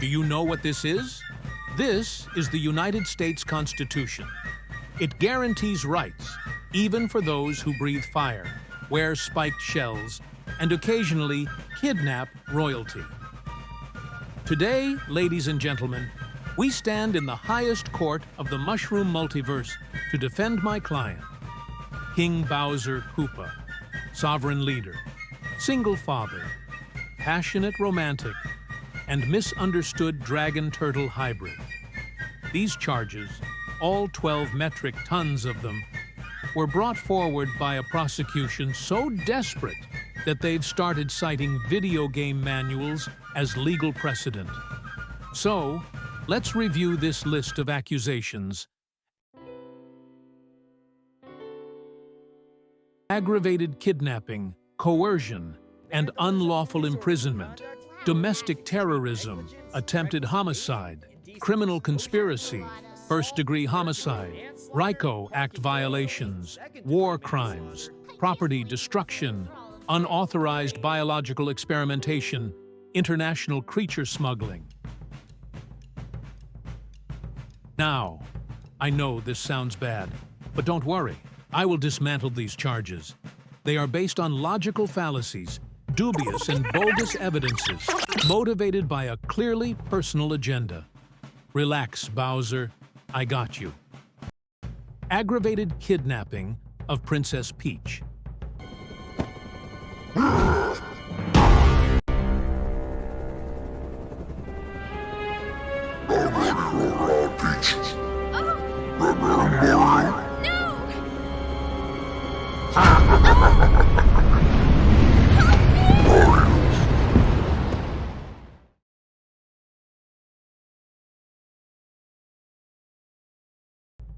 Do you know what this is? This is the United States Constitution. It guarantees rights, even for those who breathe fire, wear spiked shells, and occasionally kidnap royalty. Today, ladies and gentlemen, we stand in the highest court of the Mushroom Multiverse to defend my client, King Bowser Koopa, sovereign leader, single father, passionate romantic, and misunderstood dragon-turtle hybrid. These charges, all 12 metric tons of them, were brought forward by a prosecution so desperate that they've started citing video game manuals as legal precedent. So, let's review this list of accusations. Aggravated kidnapping, coercion, and unlawful imprisonment, domestic terrorism, attempted homicide, criminal conspiracy, first-degree homicide, RICO Act violations, war crimes, property destruction, unauthorized biological experimentation, international creature smuggling. Now, I know this sounds bad, but don't worry. I will dismantle these charges. They are based on logical fallacies, dubious and bogus evidences, motivated by a clearly personal agenda. Relax, Bowser. I got you. Aggravated kidnapping of Princess Peach.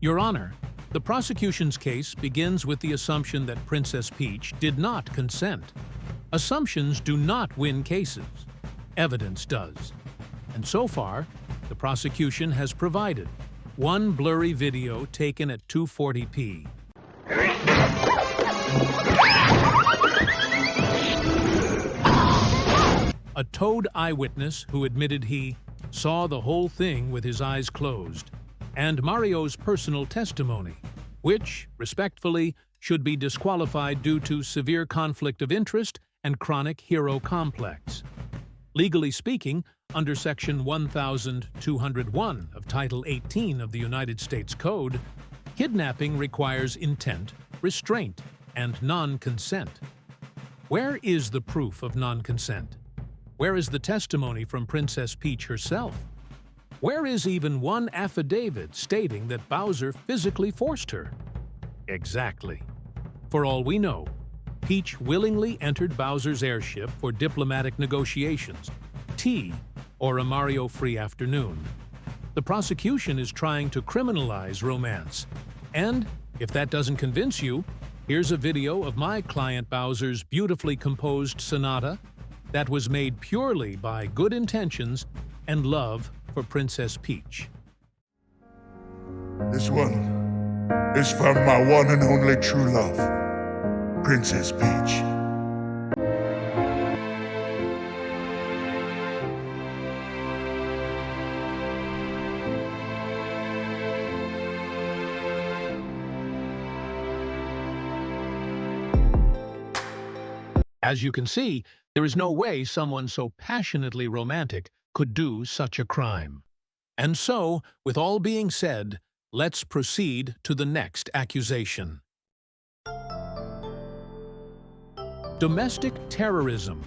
Your Honor, the prosecution's case begins with the assumption that Princess Peach did not consent. Assumptions do not win cases. Evidence does. And so far, the prosecution has provided one blurry video taken at 240p. A Toad eyewitness who admitted he saw the whole thing with his eyes closed, and Mario's personal testimony, which, respectfully, should be disqualified due to severe conflict of interest and chronic hero complex. Legally speaking, under Section 1201 of Title 18 of the United States Code, kidnapping requires intent, restraint, and non-consent. Where is the proof of non-consent? Where is the testimony from Princess Peach herself? Where is even one affidavit stating that Bowser physically forced her? Exactly. For all we know, Peach willingly entered Bowser's airship for diplomatic negotiations, tea, or a Mario-free afternoon. The prosecution is trying to criminalize romance. And, if that doesn't convince you, here's a video of my client Bowser's beautifully composed sonata that was made purely by good intentions and love for Princess Peach. This one is from my one and only true love, Princess Peach. As you can see, there is no way someone so passionately romantic could do such a crime. And so, with all being said, let's proceed to the next accusation. Domestic terrorism.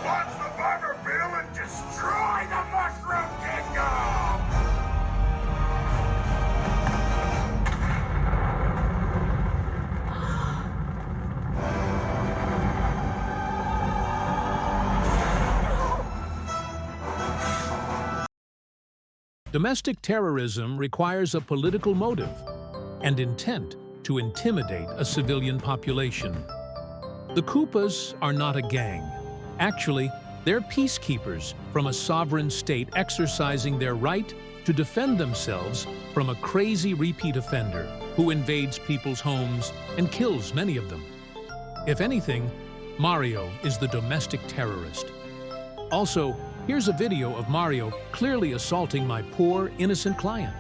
Watch the Bugger Bill and destroy the Mushroom Kingdom! Domestic terrorism requires a political motive and intent to intimidate a civilian population. The Koopas are not a gang. Actually, they're peacekeepers from a sovereign state exercising their right to defend themselves from a crazy repeat offender who invades people's homes and kills many of them. If anything, Mario is the domestic terrorist. Also, here's a video of Mario clearly assaulting my poor, innocent client.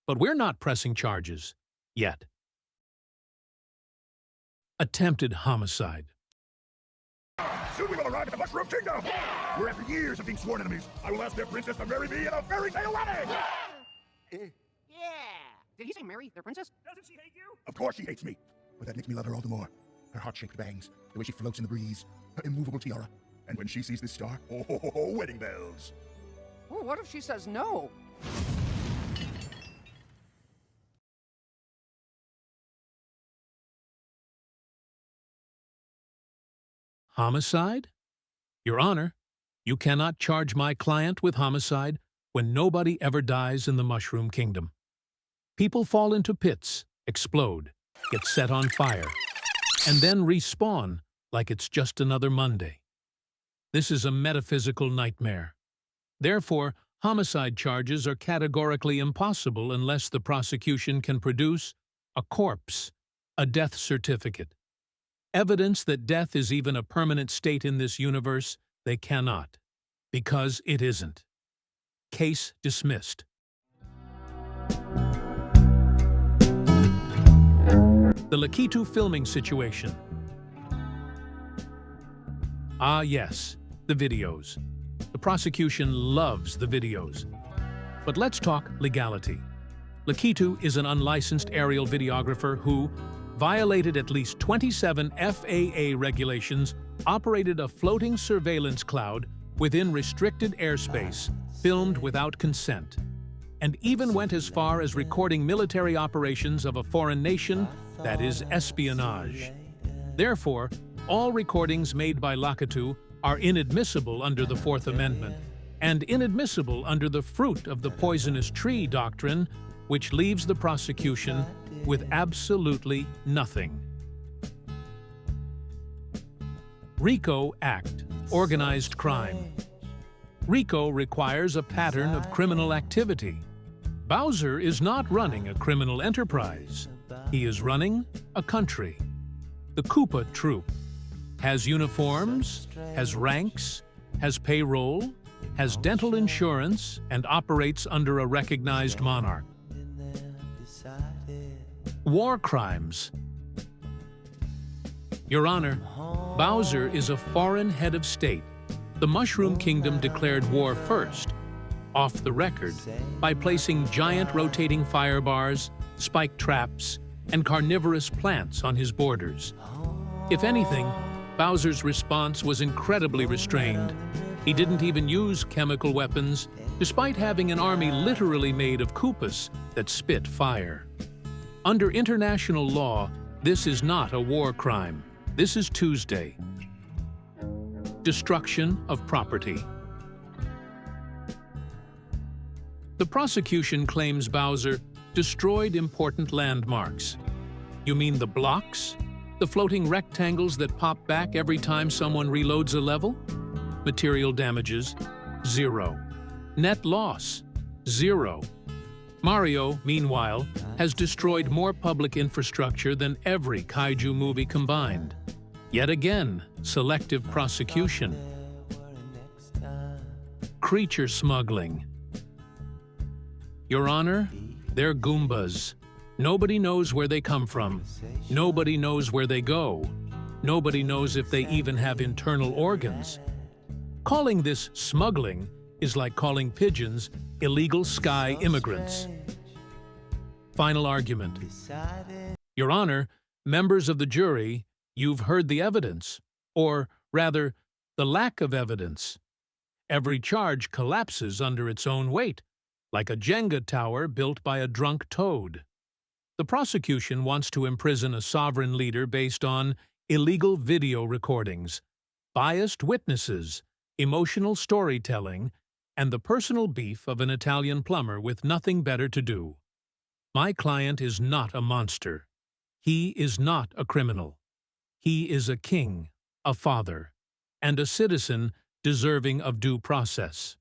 But we're not pressing charges. Yet. Attempted homicide. Soon we will arrive at the Mushroom Kingdom, where after years of being sworn enemies, I will ask their princess to marry me in a fairy tale wedding! Yeah. Did he say marry their princess? Doesn't she hate you? Of course she hates me, but that makes me love her all the more. Her heart-shaped bangs, the way she floats in the breeze, her immovable tiara, and when she sees this star, wedding bells. Oh, what if she says no? Homicide? Your Honor, you cannot charge my client with homicide when nobody ever dies in the Mushroom Kingdom. People fall into pits, explode, get set on fire, and then respawn like it's just another Monday. This is a metaphysical nightmare. Therefore, homicide charges are categorically impossible unless the prosecution can produce a corpse, a death certificate. Evidence that death is even a permanent state in this universe, they cannot, because it isn't. Case dismissed. The Lakitu filming situation. Ah yes, the videos. The prosecution loves the videos. But let's talk legality. Lakitu is an unlicensed aerial videographer who violated at least 27 FAA regulations, operated a floating surveillance cloud within restricted airspace, filmed without consent, and even went as far as recording military operations of a foreign nation, that is espionage. Therefore, all recordings made by Lakitu are inadmissible under the Fourth Amendment and inadmissible under the fruit of the poisonous tree doctrine, which leaves the prosecution with absolutely nothing. RICO Act, Organized Crime. RICO requires a pattern of criminal activity. Bowser is not running a criminal enterprise. He is running a country. The Koopa Troop has uniforms, has ranks, has payroll, has dental insurance, and operates under a recognized monarch. War crimes. Your Honor, Bowser is a foreign head of state. The Mushroom Kingdom declared war first, off the record, by placing giant rotating fire bars, spike traps, and carnivorous plants on his borders. If anything, Bowser's response was incredibly restrained. He didn't even use chemical weapons, despite having an army literally made of Koopas that spit fire. Under international law, this is not a war crime. This is Tuesday. Destruction of property. The prosecution claims Bowser destroyed important landmarks. You mean the blocks? The floating rectangles that pop back every time someone reloads a level? Material damages, 0. Net loss, 0. Mario, meanwhile, has destroyed more public infrastructure than every kaiju movie combined. Yet again, selective prosecution. Creature smuggling. Your Honor, they're Goombas. Nobody knows where they come from. Nobody knows where they go. Nobody knows if they even have internal organs. Calling this smuggling is like calling pigeons illegal sky immigrants. Final argument. Your Honor, members of the jury, you've heard the evidence, or rather, the lack of evidence. Every charge collapses under its own weight, like a Jenga tower built by a drunk toad. The prosecution wants to imprison a sovereign leader based on illegal video recordings, biased witnesses, emotional storytelling, and the personal beef of an Italian plumber with nothing better to do. My client is not a monster. He is not a criminal. He is a king, a father, and a citizen deserving of due process.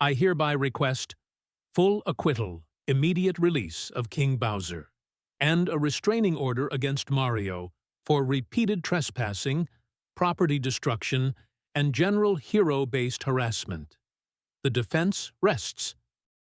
I hereby request full acquittal, immediate release of King Bowser, and a restraining order against Mario for repeated trespassing, property destruction, and general hero-based harassment. The defense rests.